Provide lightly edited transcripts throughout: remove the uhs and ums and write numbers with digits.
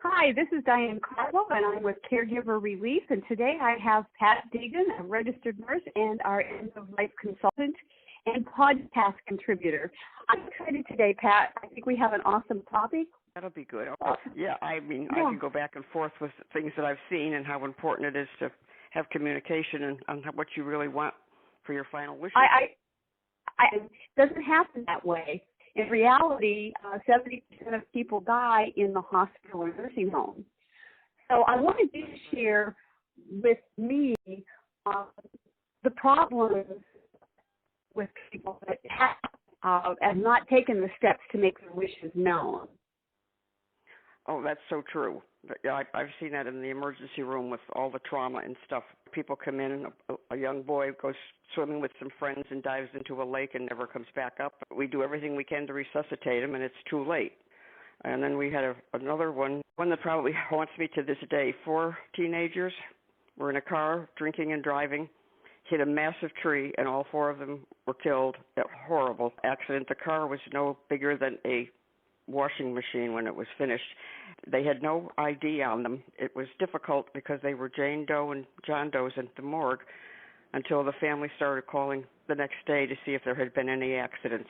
Hi, this is Diane Carlo, and I'm with Caregiver Relief, and today I have Pat Deegan, a registered nurse and our end-of-life consultant and podcast contributor. I'm excited today, Pat. I think we have an awesome topic. That'll be good. I can go back and forth with things that I've seen and how important it is to have communication and on what you really want for your final wishes. It doesn't happen that way. In reality, 70% of people die in the hospital or nursing home. So I wanted you to share with me the problems with people that have not taken the steps to make their wishes known. Oh, that's so true. I've seen that in the emergency room with all the trauma and stuff. People come in, a young boy goes swimming with some friends and dives into a lake and never comes back up. We do everything we can to resuscitate him, and it's too late. And then we had another one that probably haunts me to this day. 4 teenagers were in a car, drinking and driving, hit a massive tree, and all 4 of them were killed. A horrible accident. The car was no bigger than a washing machine when it was finished. They had no ID on them. It was difficult because they were Jane Doe and John Does at the morgue until the family started calling the next day to see if there had been any accidents.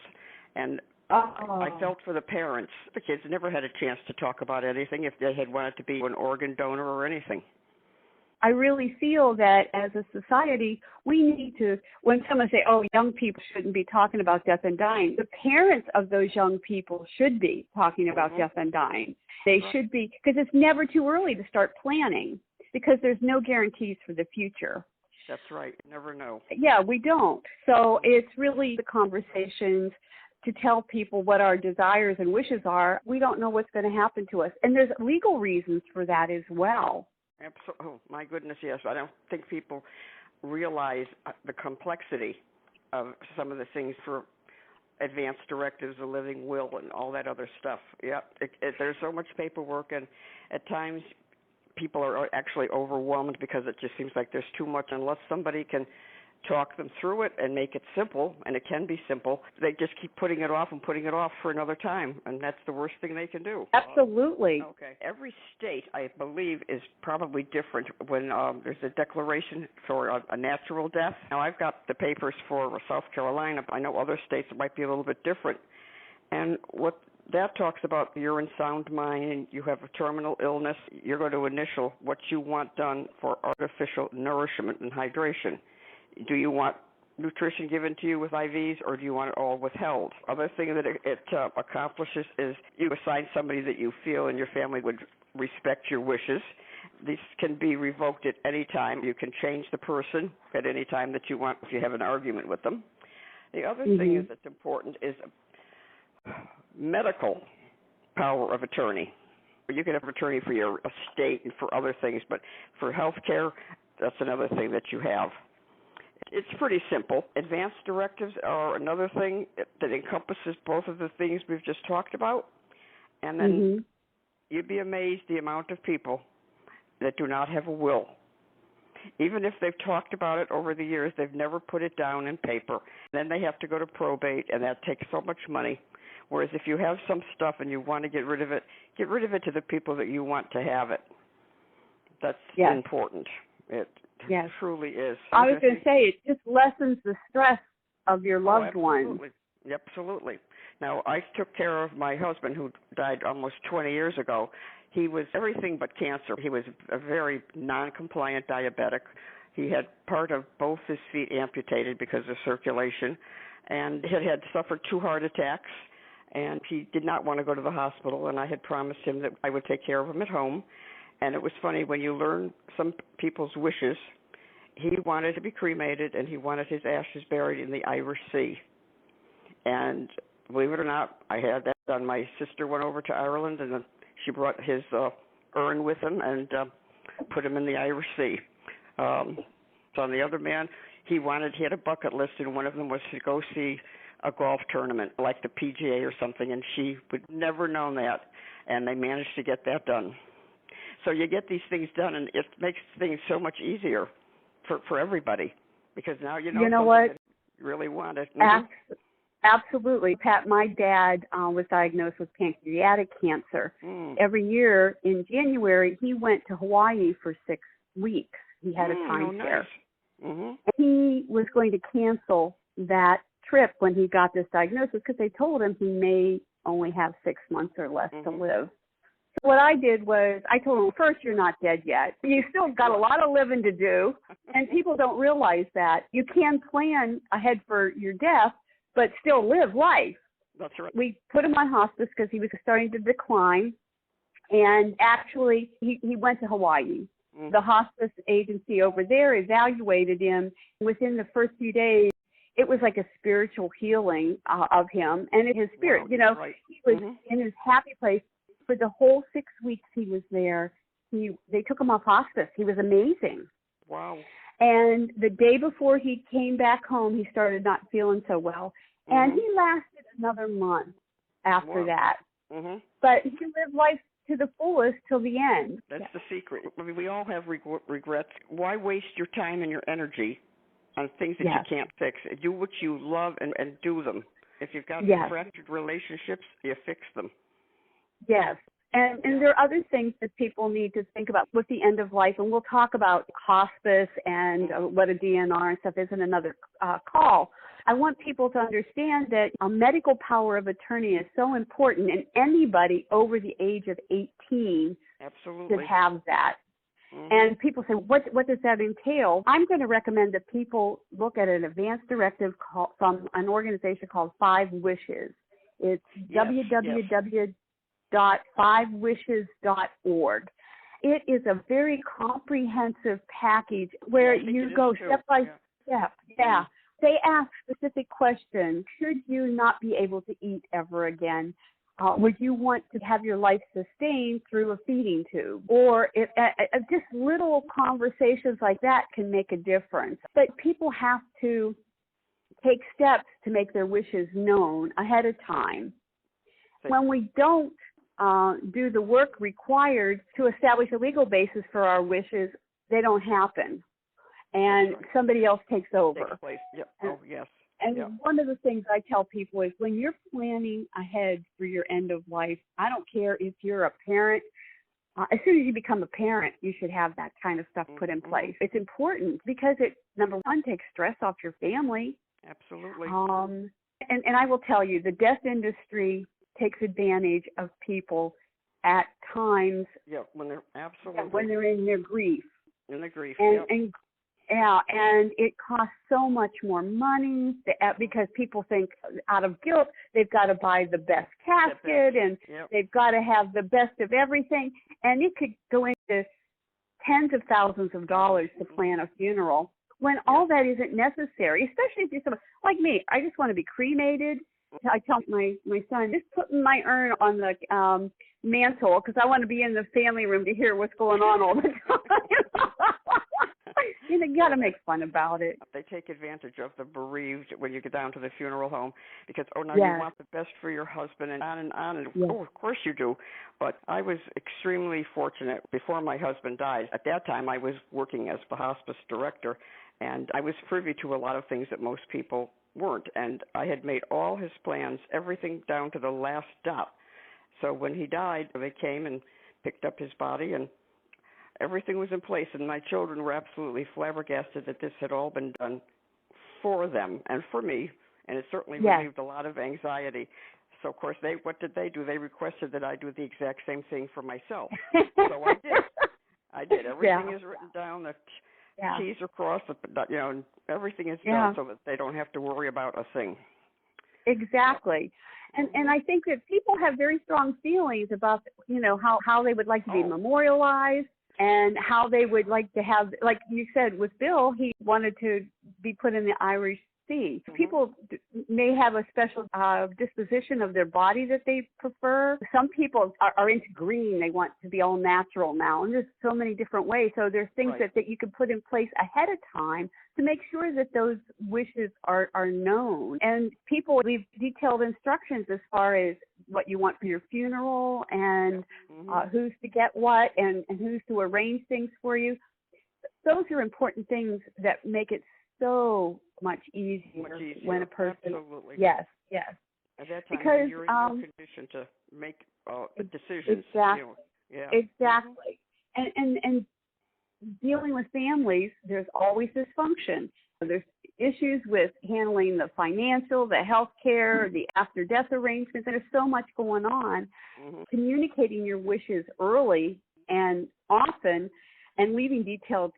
And I felt for the parents. The kids never had a chance to talk about anything if they had wanted to be an organ donor or anything. I really feel that as a society, we need to, when someone say, oh, young people shouldn't be talking about death and dying, the parents of those young people should be talking about death and dying. They should be, because it's never too early to start planning, because there's no guarantees for the future. That's right. You never know. Yeah, we don't. So it's really the conversations to tell people what our desires and wishes are. We don't know what's going to happen to us. And there's legal reasons for that as well. Absolutely. Oh, my goodness, yes. I don't think people realize the complexity of some of the things for advanced directives, a living will, and all that other stuff. Yeah, there's so much paperwork, and at times people are actually overwhelmed because it just seems like there's too much. Unless somebody can talk them through it and make it simple, and it can be simple, they just keep putting it off and putting it off for another time, and that's the worst thing they can do. Absolutely. Okay. Every state, I believe, is probably different when there's a declaration for a natural death. Now, I've got the papers for South Carolina. I know other states might be a little bit different. And what that talks about, you're in sound mind and you have a terminal illness, you're going to initial what you want done for artificial nourishment and hydration. Do you want nutrition given to you with IVs, or do you want it all withheld? Other thing that it accomplishes is you assign somebody that you feel and your family would respect your wishes. These can be revoked at any time. You can change the person at any time that you want if you have an argument with them. The other thing is that's important is medical power of attorney. You can have an attorney for your estate and for other things, but for health care, that's another thing that you have. It's pretty simple. Advanced directives are another thing that encompasses both of the things we've just talked about. And then you'd be amazed the amount of people that do not have a will. Even if they've talked about it over the years, they've never put it down in paper. Then they have to go to probate, and that takes so much money. Whereas if you have some stuff and you want to get rid of it to the people that you want to have it. That's important. It truly is. I was going to say, it just lessens the stress of your loved ones. Absolutely. Now, I took care of my husband who died almost 20 years ago. He was everything but cancer. He was a very non-compliant diabetic. He had part of both his feet amputated because of circulation, and had suffered 2 heart attacks, and he did not want to go to the hospital, and I had promised him that I would take care of him at home. And it was funny, when you learn some people's wishes, he wanted to be cremated and he wanted his ashes buried in the Irish Sea. And believe it or not, I had that done. My sister went over to Ireland and she brought his urn with him and put him in the Irish Sea. So on the other man, he had a bucket list, and one of them was to go see a golf tournament like the PGA or something, and she would never known that, and they managed to get that done. So you get these things done, and it makes things so much easier for everybody, because now you know what you really want it. Absolutely, Pat. My dad was diagnosed with pancreatic cancer. Mm. Every year in January, he went to Hawaii for 6 weeks. He had a timeshare. Oh, nice. Mm-hmm. He was going to cancel that trip when he got this diagnosis because they told him he may only have 6 months or less to live. So what I did was I told him, first, you're not dead yet. You still got a lot of living to do, and people don't realize that. You can plan ahead for your death, but still live life. That's right. We put him on hospice because he was starting to decline, and actually he went to Hawaii. Mm-hmm. The hospice agency over there evaluated him. Within the first few days, it was like a spiritual healing of him and his spirit. Wow, you know, right. He was in his happy place. For the whole 6 weeks he was there, they took him off hospice. He was amazing. Wow. And the day before he came back home, he started not feeling so well. And he lasted another month after that. Mm-hmm. But he lived life to the fullest till the end. That's the secret. I mean, we all have regrets. Why waste your time and your energy on things that you can't fix? Do what you love and do them. If you've got fractured relationships, you fix them. Yes. And there are other things that people need to think about with the end of life. And we'll talk about hospice and what a DNR and stuff is in another call. I want people to understand that a medical power of attorney is so important, and anybody over the age of 18 should have that. Mm-hmm. And people say, what does that entail? I'm going to recommend that people look at an advanced directive from an organization called 5 Wishes. It's www.5wishes.org. It is a very comprehensive package where you go step by step. Yeah. They ask specific questions. Should you not be able to eat ever again? Would you want to have your life sustained through a feeding tube? Or just little conversations like that can make a difference. But people have to take steps to make their wishes known ahead of time. When we don't do the work required to establish a legal basis for our wishes, they don't happen. And somebody else takes over. Takes place. Yep. Oh, yes. And one of the things I tell people is when you're planning ahead for your end of life, I don't care if you're a parent. As soon as you become a parent, you should have that kind of stuff put in place. It's important because it, number one, takes stress off your family. Absolutely. And I will tell you, the death industry takes advantage of people at times. Yeah, when they're when they're in their grief. In the grief. And it costs so much more money because people think out of guilt they've got to buy the best casket and they've got to have the best of everything. And it could go into tens of thousands of dollars to plan a funeral when all that isn't necessary, especially if you're someone like me. I just want to be cremated. I tell my son, just put my urn on the mantle because I want to be in the family room to hear what's going on all the time. You got to make fun about it. They take advantage of the bereaved when you get down to the funeral home because, you want the best for your husband and on and on. And, of course you do. But I was extremely fortunate before my husband died. At that time, I was working as the hospice director, and I was privy to a lot of things that most people weren't. And I had made all his plans, everything down to the last dot. So when he died, they came and picked up his body and everything was in place, and my children were absolutely flabbergasted that this had all been done for them and for me, and it certainly relieved a lot of anxiety. So, of course, what did they do? They requested that I do the exact same thing for myself. So I did. Everything is written down. The T's are crossed, and everything is done so that they don't have to worry about a thing. Exactly. And I think that people have very strong feelings about, how they would like to be memorialized. And how they would like to have, like you said, with Bill, he wanted to be put in the Irish Sea. People may have a special disposition of their body that they prefer. Some people are into green. They want to be all natural now. And there's so many different ways. So there's things that you can put in place ahead of time to make sure that those wishes are known. And people leave detailed instructions as far as what you want for your funeral and who's to get what and who's to arrange things for you. Those are important things that make it so much easier, Much easier. when a person. Absolutely. Yes. At that time, Because you're in no condition to make decisions. Exactly. Yeah. Exactly. And dealing with families, there's always dysfunction. There's issues with handling the financial, the health care, the after-death arrangements. There's so much going on. Communicating your wishes early and often and leaving detailed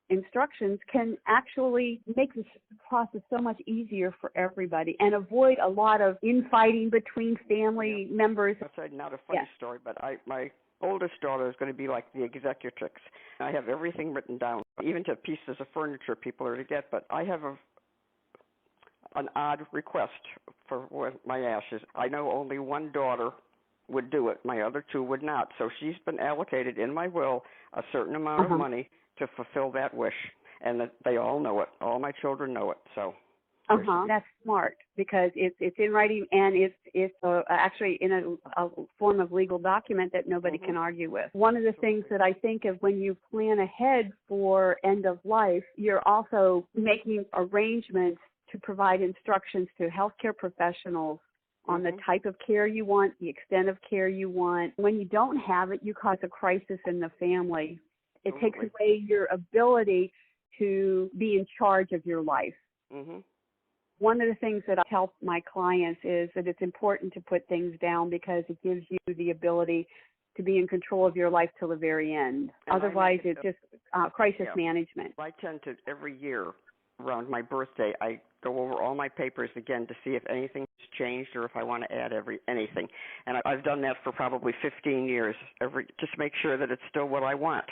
instructions can actually make this process so much easier for everybody and avoid a lot of infighting between family members. That's not a funny story, but my oldest daughter is going to be like the executrix. I have everything written down, even to pieces of furniture people are to get, but I have an odd request for my ashes. I know only one daughter would do it. My other two would not. So she's been allocated in my will a certain amount of money to fulfill that wish, and that they all know it. All my children know it. So that's smart, because it's in writing, and it's actually in a form of legal document that nobody can argue with. One of the things that I think of when you plan ahead for end of life, you're also making arrangements to provide instructions to healthcare professionals on the type of care you want, the extent of care you want. When you don't have it, you cause a crisis in the family. It takes away your ability to be in charge of your life. One of the things that I help my clients is that it's important to put things down, because it gives you the ability to be in control of your life till the very end. And otherwise, it's just crisis management. I tend to, every year around my birthday, I go over all my papers again to see if anything's changed or if I want to add anything. And I've done that for probably 15 years, just make sure that it's still what I want,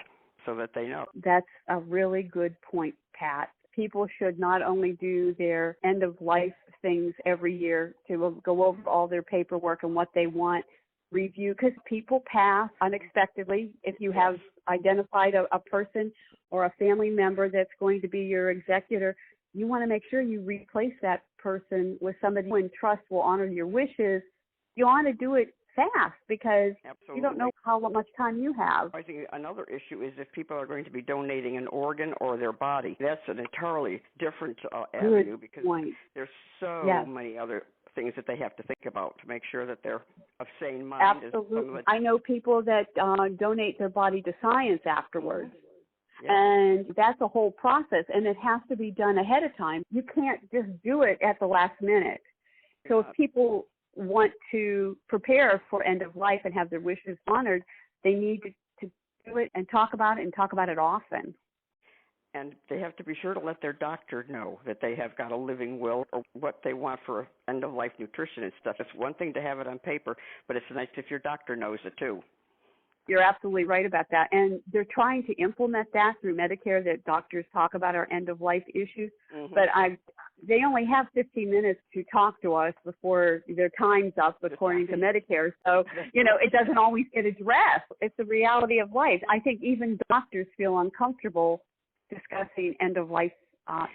so that they know. That's a really good point, Pat. People should not only do their end-of-life things every year to go over all their paperwork and what they want, review, because people pass unexpectedly. If you have identified a person or a family member that's going to be your executor, you want to make sure you replace that person with somebody who in trust will honor your wishes. You want to do it fast, because you don't know how much time you have. I think another issue is if people are going to be donating an organ or their body. That's an entirely different avenue, because there's so many other things that they have to think about to make sure that they're of sane mind. Absolutely. I know people that donate their body to science afterwards. And that's a whole process, and it has to be done ahead of time. You can't just do it at the last minute. So if people want to prepare for end of life and have their wishes honored, they need to do it and talk about it often. And they have to be sure to let their doctor know that they have got a living will or what they want for end of life nutrition and stuff. It's one thing to have it on paper, but it's nice if your doctor knows it too. You're absolutely right about that. And they're trying to implement that through Medicare, that doctors talk about our end-of-life issues. But they only have 15 minutes to talk to us before their time's up, according to Medicare. So, it doesn't always get addressed. It's the reality of life. I think even doctors feel uncomfortable discussing end-of-life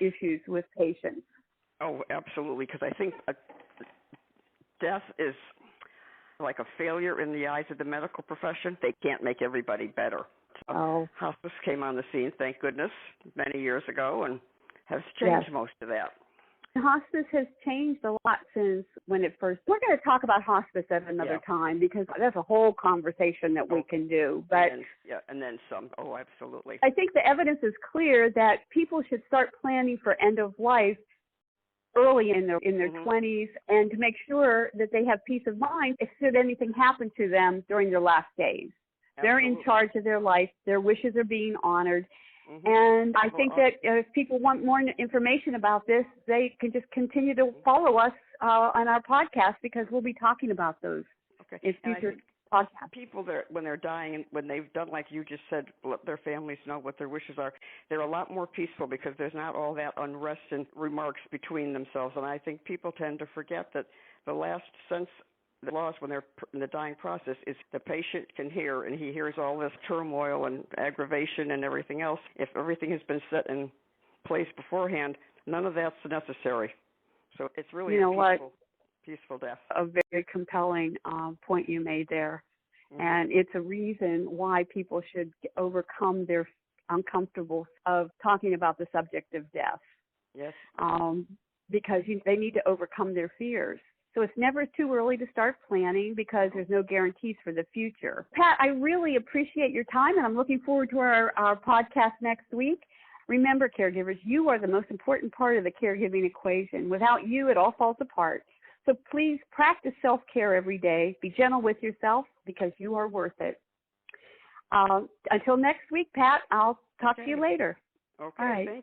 issues with patients. Oh, absolutely, because I think death is like a failure in the eyes of the medical profession. They can't make everybody better. Hospice came on the scene, thank goodness, many years ago, and has changed most of that. Hospice has changed a lot since when it first. We're going to talk about hospice at another time, because that's a whole conversation that we can do. But and then some. Oh, absolutely. I think the evidence is clear that people should start planning for end of life early in their 20s, and to make sure that they have peace of mind if should anything happen to them during their last days. They're in charge of their life. Their wishes are being honored. And I think that if people want more information about this, they can just continue to follow us on our podcast, because we'll be talking about those in future podcasts. People, when they're dying and when they've done, like you just said, let their families know what their wishes are, they're a lot more peaceful, because there's not all that unrest and remarks between themselves. And I think people tend to forget that the last sense the laws when they're in the dying process is the patient can hear, and he hears all this turmoil and aggravation and everything else. If everything has been set in place beforehand, none of that's necessary. So it's really peaceful death. A very compelling point you made there. And it's a reason why people should overcome their uncomfortable of talking about the subject of death. Yes. Because they need to overcome their fears. So it's never too early to start planning because there's no guarantees for the future. Pat, I really appreciate your time, and I'm looking forward to our podcast next week. Remember, caregivers, you are the most important part of the caregiving equation. Without you, it all falls apart. So please practice self-care every day. Be gentle with yourself because you are worth it. Until next week, Pat, I'll talk to you later. Okay, all right. Thank